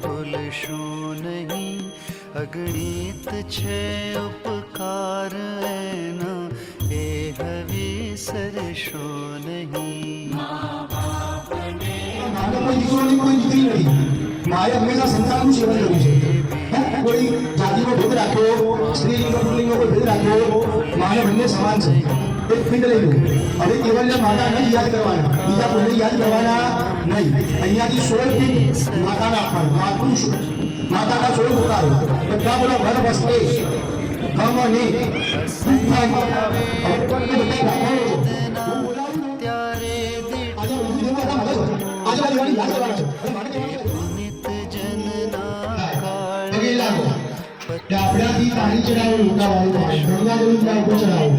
ભૂલશો નહીં, અગણિત છે ઉપકાર એના, એ હવે સરશો નહીં. માએ હંમેશા સંસારનું સેવન કર્યું છે. કોઈ જાતિનો ભેદ રાખ્યો, સ્ત્રીલિંગનો પુલ્લિંગનો કોઈ ભેદ રાખ્યો, માને બંને સમાન છે. એક પિંડ લઈ લો. હવે કેવલ માતાને જ યાદ કરવાના, બીજા કોઈને યાદ કરવાના નહીં. અહીંયાથી 16 પિંડ માતાને આપવાના. માતાના 16 ઉતારો બધા બોલો ઘર વસ્તે ગમને આપણાથી પાણી ચડાવો, ઉતાવળ ગંગા જળ ઉપર ચડાવો.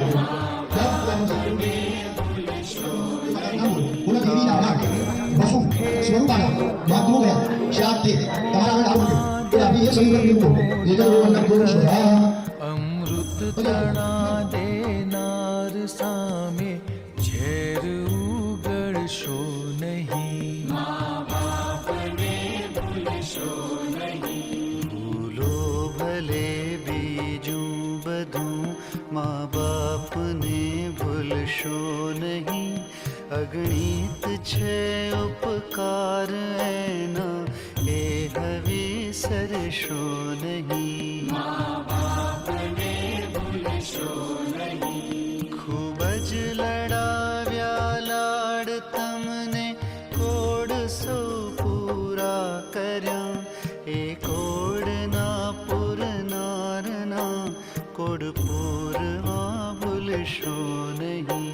અમૃત તણા દેનાર સામે ઝેર ઉગળશો નહીં. ભૂલો ભલે બીજું બધું, મા બાપને ભૂલશો નહીં, અગણિત છે ઉપકાર એના, એ હવે સરશો નહીં. ખૂબ જ લડાવ્યા લાડ તમને, કોડ સૌ પૂરા કર્યા, એ કોડના પૂરનારના, કોડ પૂરવા ભૂલશો નહીં.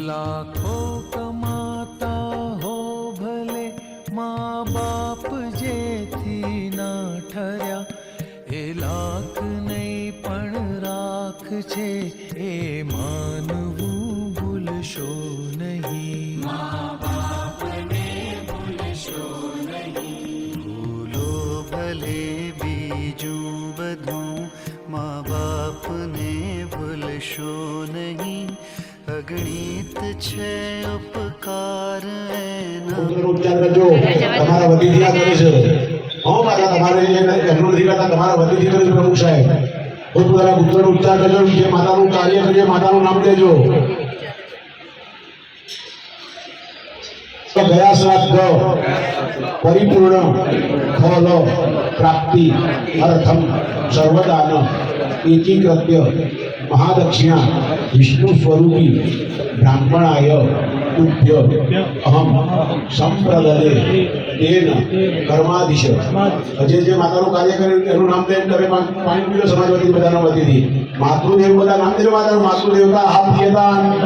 લાખો કમાતા હો ભલે, મા બાપ જેથી ના ઠર્યા, એ લાખ નહીં પણ રાખ છે, એ માનવું ભૂલશો નહીં. ભૂલો ભલે બીજું બધું, મા બાપને ભૂલશો નહીં, અગણિત છે ઉપકાર એના. તમારા વતીથી કરે છે. માતા તમારે એમનું નથી કરતા, તમારા વતીથી કરે છે. પ્રમુખ સાહેબ પોતપોતાના પુત્રનો ઉચ્ચાર કરજો, જે માતાનું કાર્ય કરજો, માતાનું નામ લેજો. તો ગયા શ્રાદ્ધ પરિપૂર્ણ ફલ પ્રાપ્તિ અર્થમ સર્વદાન એકીકૃત્ય મહાદક્ષિણા વિષ્ણુ સ્વરૂપી બ્રાહ્મણાય તુભ્ય અહમ સંપ્રદદે તેન કર્માદિશ. જે માતાનું કાર્ય કર્યું એનું નામ લઈને તમે પાણી પીલો. સમાજ વતી બધાના વતીથી માતૃદેવ બધા નામ દેજો. માતાનું માતૃદેવતા આપ્યતા નમઃ.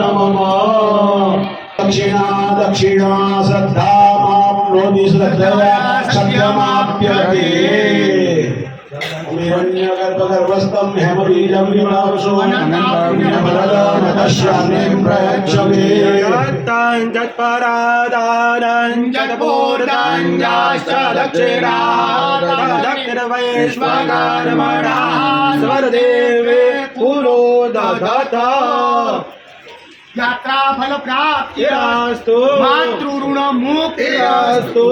દક્ષિણા દક્ષિણા શ્રદ્ધામાપ્નોતિ શ્રદ્ધયા સત્યમાપ્યતે. હિરણ્યગર્ભગર્ભસ્થં હેમબીજં વિમલાવસો અનન્તાભરદં તસ્યામિં પ્રયચ્છમે. તત્પરાદાનં ચતપૂર્દં જાશ્ચ દક્ષિણા દક્ષિણવૈશ્વકર્મણા સ્વરદેવે પુરો દધતા. યાત્રા ફલ પ્રાપ્તિરસ્તુ, માતૃ ઋણ મુક્તિરસ્તુ.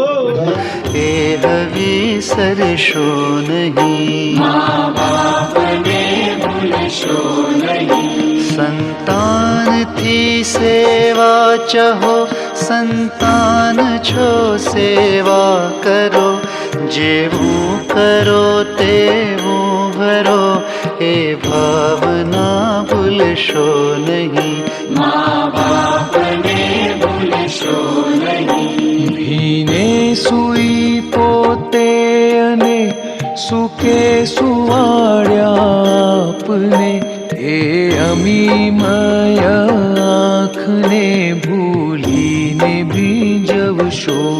એ હવે સરશો નહીં. સંતાનથી સેવા ચહો, સંતાન છો સેવા કરો, જેવું કરો તેવું ભરો, એ ભાવના ભૂલશો નહીં. ભીને સુઈ પોતે અને સુકે સુવાડ્યા આપને, એ અમીમય આંખને ભૂલીને બીજવશો